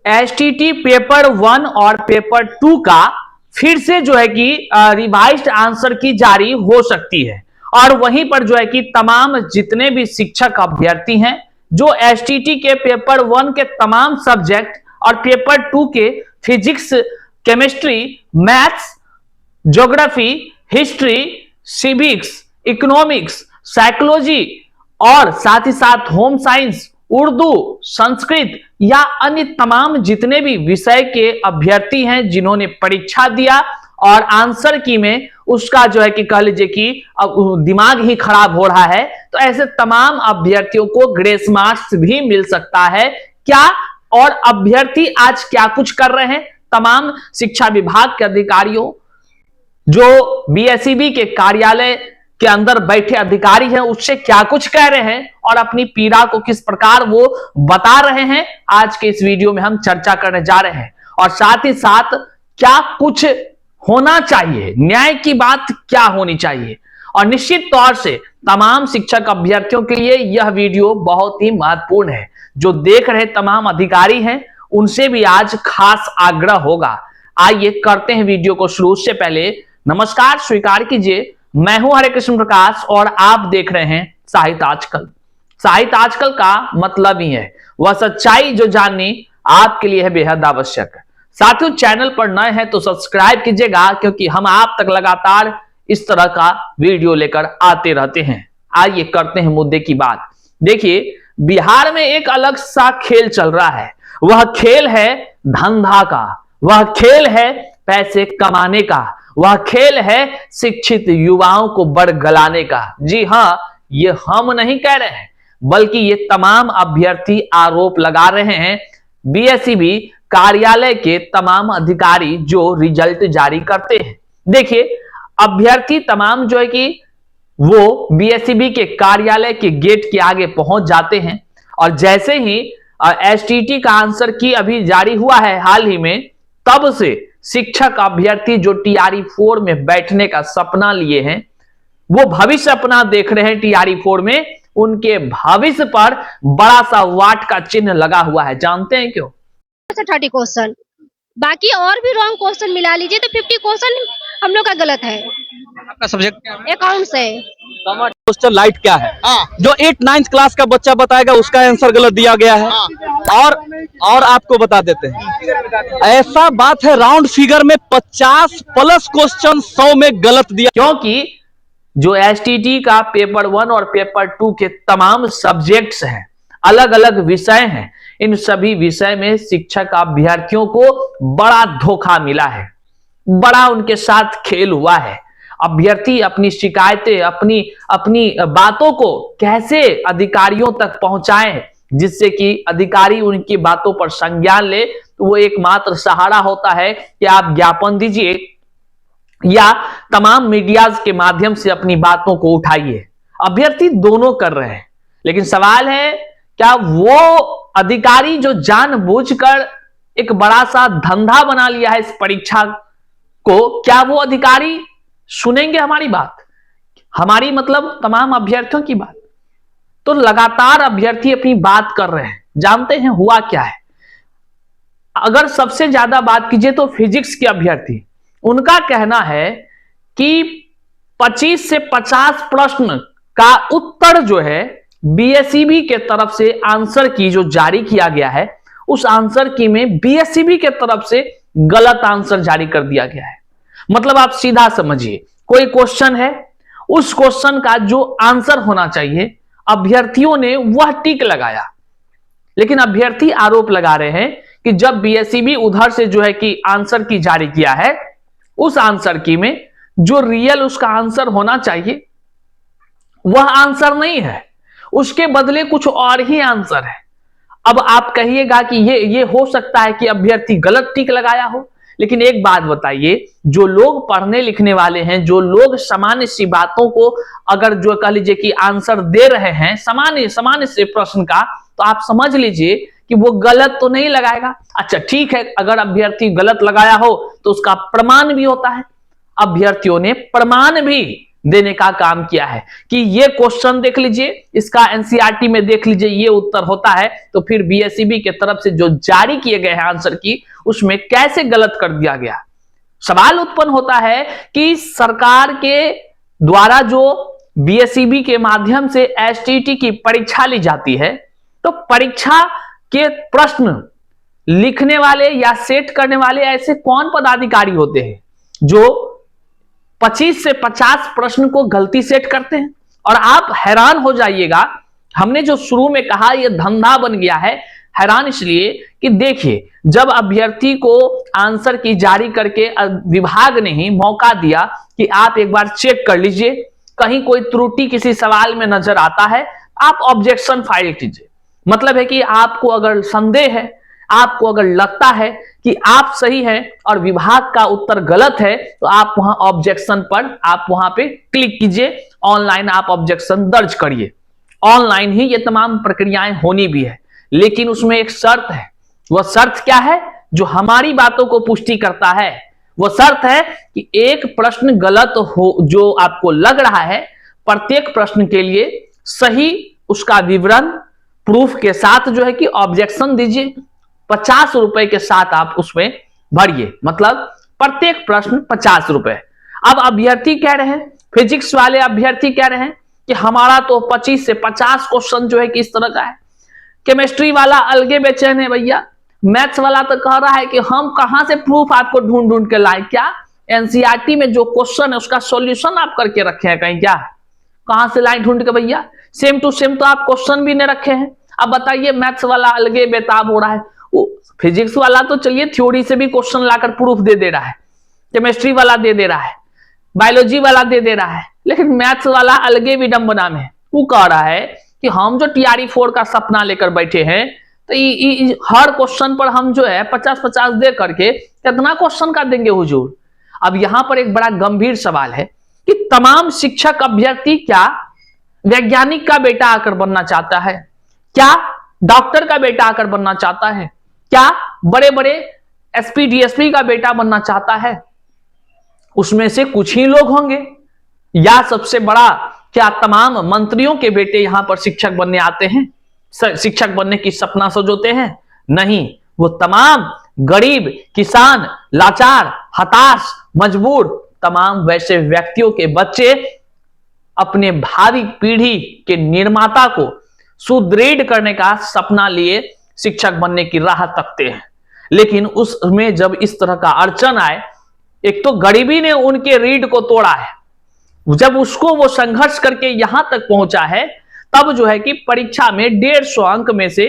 STT paper 1 और paper 2 का फिर से जो है कि रिवाइज्ड आंसर की जारी हो सकती है। और वहीं पर जो है कि तमाम जितने भी शिक्षक अभ्यर्थी हैं जो एसटीटी के पेपर 1 के तमाम सब्जेक्ट और पेपर 2 के physics, chemistry, maths, geography, history, civics, economics, psychology और साथ ही साथ होम साइंस, उर्दू, संस्कृत या अन्य तमाम जितने भी विषय के अभ्यर्थी हैं जिन्होंने परीक्षा दिया और आंसर की में उसका जो है कि कह लीजिए कि दिमाग ही खराब हो रहा है, तो ऐसे तमाम अभ्यर्थियों को ग्रेस मार्क्स भी मिल सकता है क्या। और अभ्यर्थी आज क्या कुछ कर रहे हैं, तमाम शिक्षा विभाग के अधिकारियों, जो बीएसईबी के कार्यालय के अंदर बैठे अधिकारी हैं, उससे क्या कुछ कह रहे हैं और अपनी पीड़ा को किस प्रकार वो बता रहे हैं, आज के इस वीडियो में हम चर्चा करने जा रहे हैं। और साथ ही साथ क्या कुछ होना चाहिए, न्याय की बात क्या होनी चाहिए। और निश्चित तौर से तमाम शिक्षक अभ्यर्थियों के लिए यह वीडियो बहुत ही महत्वपूर्ण है। जो देख रहे तमाम अधिकारी हैं उनसे भी आज खास आग्रह होगा। आइए करते हैं वीडियो को शुरू। से पहले नमस्कार स्वीकार कीजिए, मैं हूं हरे कृष्ण प्रकाश और आप देख रहे हैं साहित्य आजकल। साहित्य आजकल का मतलब ही है वह सच्चाई जो जाननी आपके लिए है बेहद आवश्यक। साथियों, चैनल पर नए हैं तो सब्सक्राइब कीजिएगा क्योंकि हम आप तक लगातार इस तरह का वीडियो लेकर आते रहते हैं। आइए करते हैं मुद्दे की बात। देखिए, बिहार में एक अलग सा खेल चल रहा है। वह खेल है धंधा का, वह खेल है पैसे कमाने का, वह खेल है शिक्षित युवाओं को बरगलाने का। जी हां, ये हम नहीं कह रहे हैं बल्कि ये तमाम अभ्यर्थी आरोप लगा रहे हैं बीएसईबी कार्यालय के तमाम अधिकारी जो रिजल्ट जारी करते हैं। देखिए, अभ्यर्थी तमाम जो है कि वो बीएसईबी के कार्यालय के गेट के आगे पहुंच जाते हैं और जैसे ही एसटीटी का आंसर की अभी जारी हुआ है हाल ही में, तब से शिक्षक अभ्यर्थी जो टीआरई 4 में बैठने का सपना लिए हैं, वो भविष्य अपना देख रहे हैं टीआरई 4 में, उनके भविष्य पर बड़ा सा वाट का चिन्ह लगा हुआ है। जानते हैं क्यों? 30 क्वेश्चन, बाकी और भी रॉन्ग क्वेश्चन मिला लीजिए तो 50 क्वेश्चन हम लोग का गलत है। आपका सब्जेक्ट क्या है? अकाउंट्स है। क्वेश्चन लाइट क्या है? जो 8-9 क्लास का बच्चा बताएगा उसका आंसर गलत दिया गया है। और आपको बता देते हैं, ऐसा बात है राउंड फिगर में 50 प्लस क्वेश्चन 100 में गलत दिया। क्योंकि जो एसटीटी का पेपर 1 और पेपर 2 के तमाम सब्जेक्ट्स हैं, अलग अलग विषय हैं, इन सभी विषय में शिक्षक अभ्यर्थियों को बड़ा धोखा मिला है, बड़ा उनके साथ खेल हुआ है। अभ्यर्थी अपनी शिकायतें, अपनी बातों को कैसे अधिकारियों तक पहुंचाएं जिससे कि अधिकारी उनकी बातों पर संज्ञान ले, तो वो एकमात्र सहारा होता है कि आप ज्ञापन दीजिए या तमाम मीडियाज के माध्यम से अपनी बातों को उठाइए। अभ्यर्थी दोनों कर रहे हैं, लेकिन सवाल है क्या वो अधिकारी जो जानबूझकर एक बड़ा सा धंधा बना लिया है इस परीक्षा को, क्या वो अधिकारी सुनेंगे हमारी बात, हमारी मतलब तमाम अभ्यर्थियों की बात? तो लगातार अभ्यर्थी अपनी बात कर रहे हैं। जानते हैं हुआ क्या है? अगर सबसे ज्यादा बात कीजिए तो फिजिक्स के अभ्यर्थी, उनका कहना है कि 25 से 50 प्रश्न का उत्तर जो है बीएसईबी के तरफ से आंसर की जो जारी किया गया है, उस आंसर की में बीएसईबी के तरफ से गलत आंसर जारी कर दिया गया है। मतलब आप सीधा समझिए, कोई क्वेश्चन है, उस क्वेश्चन का जो आंसर होना चाहिए अभ्यर्थियों ने वह टिक लगाया, लेकिन अभ्यर्थी आरोप लगा रहे हैं कि जब बीएसईबी उधर से जो है कि आंसर की जारी किया है, उस आंसर की में जो रियल उसका आंसर होना चाहिए वह आंसर नहीं है, उसके बदले कुछ और ही आंसर है। अब आप कहिएगा कि ये हो सकता है कि अभ्यर्थी गलत टिक लगाया हो, लेकिन एक बात बताइए, जो लोग पढ़ने लिखने वाले हैं, जो लोग सामान्य सी बातों को अगर जो कह लीजिए कि आंसर दे रहे हैं सामान्य से प्रश्न का, तो आप समझ लीजिए कि वो गलत तो नहीं लगाएगा। अच्छा ठीक है, अगर अभ्यर्थी गलत लगाया हो तो उसका प्रमाण भी होता है। अभ्यर्थियों ने प्रमाण भी देने का काम किया है कि ये क्वेश्चन देख लीजिए, इसका एनसीईआरटी में देख लीजिए ये उत्तर होता है, तो फिर बीएसईबी के तरफ से जो जारी किए गए हैं आंसर की, उसमें कैसे गलत कर दिया गया। सवाल उत्पन्न होता है कि सरकार के द्वारा जो बीएसईबी के माध्यम से एसटीईटी की परीक्षा ली जाती है, तो परीक्षा के प्रश्न लिखने वाले या सेट करने वाले ऐसे कौन पदाधिकारी होते हैं जो 25 से 50 प्रश्न को गलती सेट करते हैं। और आप हैरान हो जाइएगा, हमने जो शुरू में कहा यह धंधा बन गया है, हैरान इसलिए कि देखिए जब अभ्यर्थी को आंसर की जारी करके विभाग ने ही मौका दिया कि आप एक बार चेक कर लीजिए, कहीं कोई त्रुटि किसी सवाल में नजर आता है आप ऑब्जेक्शन फाइल कीजिए। मतलब है कि आपको अगर संदेह है, आपको अगर लगता है कि आप सही हैं और विभाग का उत्तर गलत है, तो आप वहां ऑब्जेक्शन पर आप वहां पे क्लिक कीजिए, ऑनलाइन आप ऑब्जेक्शन दर्ज करिए। ऑनलाइन ही ये तमाम प्रक्रियाएं होनी भी है, लेकिन उसमें एक शर्त है। वह शर्त क्या है जो हमारी बातों को पुष्टि करता है? वह शर्त है कि एक प्रश्न गलत हो जो आपको लग रहा है, प्रत्येक प्रश्न के लिए सही उसका विवरण प्रूफ के साथ जो है कि ऑब्जेक्शन दीजिए, 50 रुपए के साथ आप उसमें भरिए, मतलब प्रत्येक प्रश्न 50 रुपए। अब अभ्यर्थी कह रहे हैं, फिजिक्स वाले अभ्यर्थी कह रहे हैं कि हमारा तो 25 से 50 क्वेश्चन जो है कि इस तरह का है। केमिस्ट्री वाला अलगे बेचैन है भैया, मैथ्स वाला तो कह रहा है कि हम कहां से प्रूफ आपको ढूंढ ढूंढ के लाए, क्या एनसीईआरटी में जो क्वेश्चन है उसका सॉल्यूशन आप करके रखे हैं कहीं, क्या कहां से लाए ढूंढ के भैया? सेम टू सेम तो आप क्वेश्चन भी नहीं रखे हैं। अब बताइए मैथ्स वाला अलगे बेताब हो रहा है, फिजिक्स वाला तो चलिए थ्योरी से भी क्वेश्चन लाकर प्रूफ दे रहा है, केमिस्ट्री वाला दे रहा है, बायोलॉजी वाला दे रहा है, लेकिन मैथ्स वाला अलगे विडंबना में वो कह रहा है कि हम जो टीआरई 4 का सपना लेकर बैठे हैं, तो हर क्वेश्चन पर हम जो है 50-50 दे करके कितना क्वेश्चन का देंगे हुजूर। अब यहां पर एक बड़ा गंभीर सवाल है कि तमाम शिक्षक अभ्यर्थी क्या वैज्ञानिक का बेटा आकर बनना चाहता है, क्या डॉक्टर का बेटा आकर बनना चाहता है, क्या बड़े बड़े एसपी डीएसपी का बेटा बनना चाहता है? उसमें से कुछ ही लोग होंगे, या सबसे बड़ा क्या तमाम मंत्रियों के बेटे यहां पर शिक्षक बनने आते हैं, शिक्षक बनने की सपना सजोते हैं? नहीं, वो तमाम गरीब, किसान, लाचार, हताश, मजबूर तमाम वैसे व्यक्तियों के बच्चे अपने भावी पीढ़ी के निर्माता को सुदृढ़ करने का सपना लिए शिक्षक बनने की राह तकते हैं। लेकिन उसमें जब इस तरह का अड़चन आए, एक तो गरीबी ने उनके रीढ़ को तोड़ा है, जब उसको वो संघर्ष करके यहां तक पहुंचा है, तब जो है कि परीक्षा में 150 अंक में से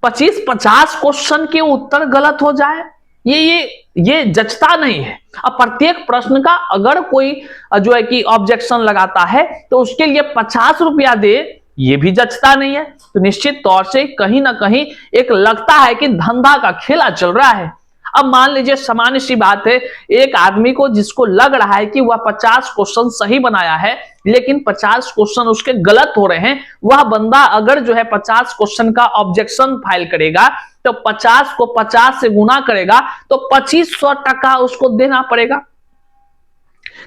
25-50 क्वेश्चन के उत्तर गलत हो जाए, ये जचता नहीं है। अब प्रत्येक प्रश्न का अगर कोई जो है कि ऑब्जेक्शन लगाता है तो उसके लिए 50 रुपया दे, ये भी जचता नहीं है। तो निश्चित तौर से कहीं ना कहीं एक लगता है कि धंधा का खेला चल रहा है। अब मान लीजिए सामान्य सी बात है, एक आदमी को जिसको लग रहा है कि वह 50 क्वेश्चन सही बनाया है, लेकिन 50 क्वेश्चन उसके गलत हो रहे हैं, वह बंदा अगर जो है 50 क्वेश्चन का ऑब्जेक्शन फाइल करेगा तो 50 को 50 से गुना करेगा तो 2500 टका उसको देना पड़ेगा।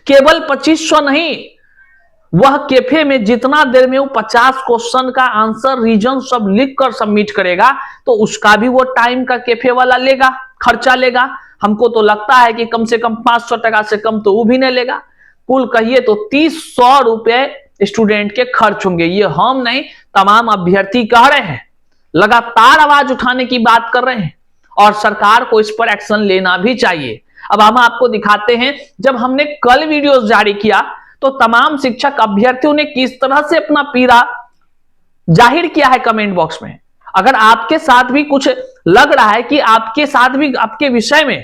केवल 2500 नहीं, वह कैफे में जितना देर में वो 50 क्वेश्चन का आंसर रीजन सब लिख कर सबमिट करेगा तो उसका भी वो टाइम का कैफे वाला लेगा, खर्चा लेगा। हमको तो लगता है कि कम से कम 500 टका से कम तो वो भी नहीं लेगा। कुल कहिए तो 300 रुपए स्टूडेंट के खर्च होंगे। ये हम नहीं, तमाम अभ्यर्थी कह रहे हैं, लगातार आवाज उठाने की बात कर रहे हैं और सरकार को इस पर एक्शन लेना भी चाहिए। अब हम आपको दिखाते हैं, जब हमने कल वीडियो जारी किया तो तमाम शिक्षक अभ्यर्थियों ने किस तरह से अपना पीड़ा जाहिर किया है कमेंट बॉक्स में। अगर आपके साथ भी कुछ लग रहा है कि आपके साथ भी आपके विषय में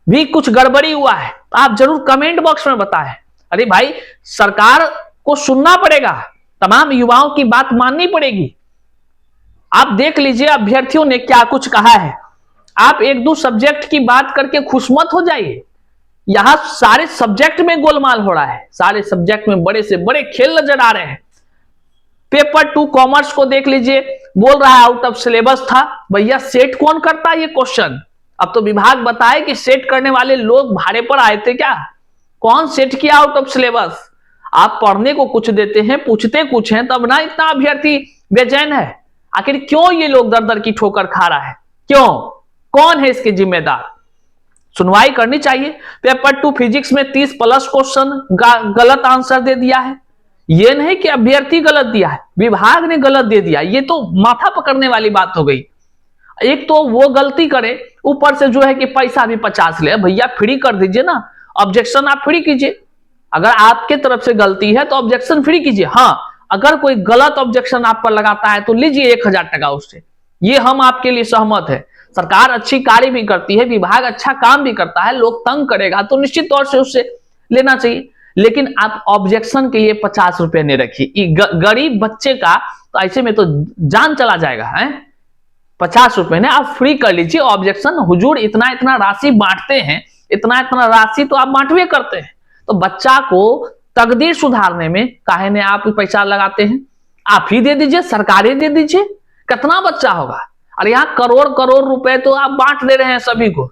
भी कुछ गड़बड़ी हुआ है तो आप जरूर कमेंट बॉक्स में बताएं। अरे भाई, सरकार को सुनना पड़ेगा, तमाम युवाओं की बात माननी पड़ेगी। आप देख लीजिए अभ्यर्थियों ने क्या कुछ कहा है। आप एक दो सब्जेक्ट की बात करके खुश मत हो जाइए, यहां सारे सब्जेक्ट में गोलमाल हो रहा है, सारे सब्जेक्ट में बड़े से बड़े खेल नजर आ रहे हैं। पेपर 2 कॉमर्स को देख लीजिए, बोल रहा है आउट ऑफ सिलेबस था। भैया सेट कौन करता है ये क्वेश्चन? अब तो विभाग बताए कि सेट करने वाले लोग भाड़े पर आए थे क्या? कौन सेट किया आउट ऑफ सिलेबस? आप पढ़ने को कुछ देते हैं, पूछते कुछ हैं, तब ना इतना अभ्यर्थी बेचैन है। आखिर क्यों ये लोग दर दर की ठोकर खा रहा है? क्यों? कौन है इसके जिम्मेदार? सुनवाई करनी चाहिए। पेपर 2 फिजिक्स में 30+ क्वेश्चन गलत आंसर दे दिया है। ये नहीं कि अभ्यर्थी गलत दिया है, विभाग ने गलत दे दिया। ये तो माथा पकड़ने वाली बात हो गई। एक तो वो गलती करे, ऊपर से जो है कि पैसा भी 50 ले। भैया फ्री कर दीजिए ना, ऑब्जेक्शन आप फ्री कीजिए। अगर आपके तरफ से गलती है तो ऑब्जेक्शन फ्री कीजिए। हाँ, अगर कोई गलत ऑब्जेक्शन आप पर लगाता है तो लीजिए 1000 टका उससे। ये हम आपके लिए सहमत है। सरकार अच्छी कार्य भी करती है, विभाग अच्छा काम भी करता है, लोग तंग करेगा तो निश्चित तौर से उससे लेना चाहिए। लेकिन आप ऑब्जेक्शन के लिए 50 रुपए नहीं रखिए। गरीब बच्चे का तो ऐसे में तो जान चला जाएगा है। 50 रुपए ने आप फ्री कर लीजिए ऑब्जेक्शन। हुजूर इतना इतना राशि बांटते हैं, इतना इतना राशि तो आप बांटवे करते हैं, तो बच्चा को तकदीर सुधारने में काहे ने आप पैसा लगाते हैं? आप ही दे दीजिए, सरकारें दे दीजिए, कितना बच्चा होगा। अरे यहाँ करोड़ करोड़ रुपए तो आप बांट दे रहे हैं सभी को,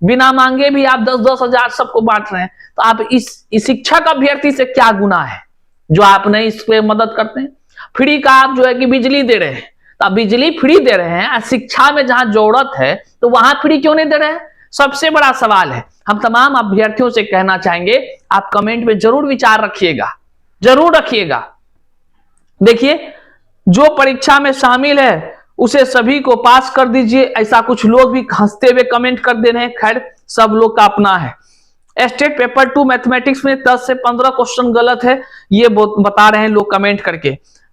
बिना मांगे भी आप 10-10 हजार सबको बांट रहे हैं। तो आप इस शिक्षक अभ्यर्थी से क्या गुनाह है जो आप नहीं इस पे मदद करते हैं? फ्री का आप जो है कि बिजली दे रहे हैं, तो आप बिजली फ्री दे रहे हैं, शिक्षा में जहां जरूरत है तो वहां फ्री क्यों नहीं दे रहे हैं? सबसे बड़ा सवाल है। हम तमाम अभ्यर्थियों से कहना चाहेंगे, आप कमेंट में जरूर विचार रखिएगा, जरूर रखिएगा। देखिए, जो परीक्षा में शामिल है उसे सभी को पास कर दीजिए, ऐसा कुछ लोग भी हंसते हुए कमेंट कर दे रहे हैं। खैर, सब लोग का अपना है। स्टेट पेपर 2 मैथमेटिक्स में 10 से 15 क्वेश्चन गलत है, ये बता रहे हैं लोग कमेंट करके।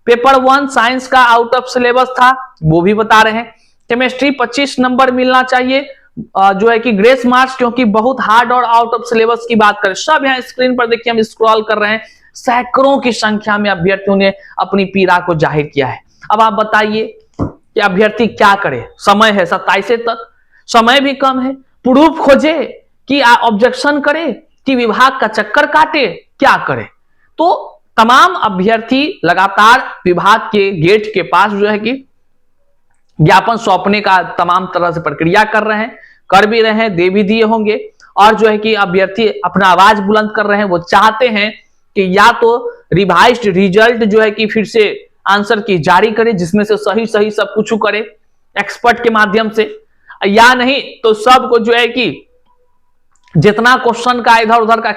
पेपर 1 साइंस का आउट ऑफ सिलेबस था, वो भी बता रहे हैं। केमिस्ट्री 25 नंबर मिलना चाहिए, जो है कि ग्रेस मार्क्स, क्योंकि बहुत हार्ड और आउट ऑफ सिलेबस की बात करें। सब यहाँ स्क्रीन पर देखिए, हम स्क्रॉल कर रहे हैं, सैकड़ों की संख्या में अभ्यर्थियों ने अपनी पीड़ा को जाहिर किया है। अब आप बताइए कि अभ्यर्थी क्या करे? समय है 27 तक, समय भी कम है। प्रूफ खोजे कि ऑब्जेक्शन करे कि विभाग का चक्कर काटे, क्या करे? तो तमाम अभ्यर्थी लगातार विभाग के गेट के पास जो है कि ज्ञापन सौंपने का तमाम तरह से प्रक्रिया कर रहे हैं, कर भी रहे हैं, दे भी दिए होंगे। और जो है कि अभ्यर्थी अपना आवाज बुलंद कर रहे हैं। वो चाहते हैं कि या तो रिवाइज्ड रिजल्ट जो है कि फिर से आंसर की जारी करे, जिसमें से सही सही सब कुछ करे एक्सपर्ट के माध्यम से, या नहीं तो सबको जो है कि जितना क्वेश्चन का इधर उधर का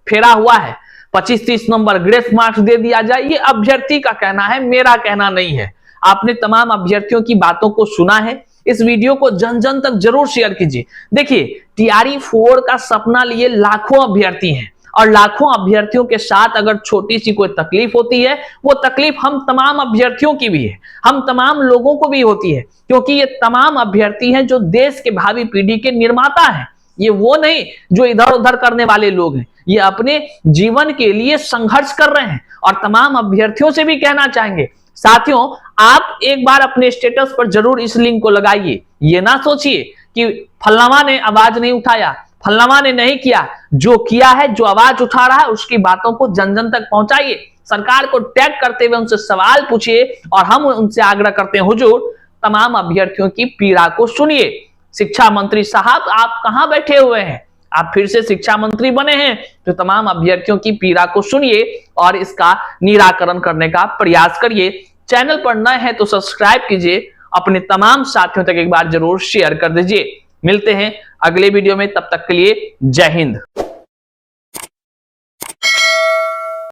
फेरा हुआ है 25-30 नंबर ग्रेस मार्क्स दे दिया जाए। ये अभ्यर्थी का कहना है, मेरा कहना नहीं है। आपने तमाम अभ्यर्थियों की बातों को सुना है, इस वीडियो को जन जन तक जरूर शेयर कीजिए। देखिए, टीआरई 4 का सपना लिए लाखों अभ्यर्थी हैं, और लाखों अभ्यर्थियों के साथ अगर छोटी सी कोई तकलीफ होती है, वो तकलीफ हम तमाम अभ्यर्थियों की भी है, हम तमाम लोगों को भी होती है, क्योंकि ये तमाम अभ्यर्थी हैं जो देश के भावी पीढ़ी के निर्माता हैं। ये वो नहीं जो इधर उधर करने वाले लोग हैं, ये अपने जीवन के लिए संघर्ष कर रहे हैं। और तमाम अभ्यर्थियों से भी कहना चाहेंगे, साथियों, आप एक बार अपने स्टेटस पर जरूर इस लिंक को लगाइए। ये ना सोचिए कि फल्लावा ने आवाज नहीं उठाया, फल्लावा ने नहीं किया। जो किया है, जो आवाज उठा रहा है, उसकी बातों को जन जन तक पहुंचाइए। सरकार को टैग करते हुए उनसे सवाल पूछिए, और हम उनसे आग्रह करते हैं, हुजूर तमाम अभ्यर्थियों की पीड़ा को सुनिए। शिक्षा मंत्री साहब, आप कहां बैठे हुए हैं? आप फिर से शिक्षा मंत्री बने हैं, तो तमाम अभ्यर्थियों की पीड़ा को सुनिए और इसका निराकरण करने का प्रयास करिए। चैनल पर नए हैं तो सब्सक्राइब कीजिए, अपने तमाम साथियों तक एक बार जरूर शेयर कर दीजिए। मिलते हैं अगले वीडियो में, तब तक के लिए जय हिंद।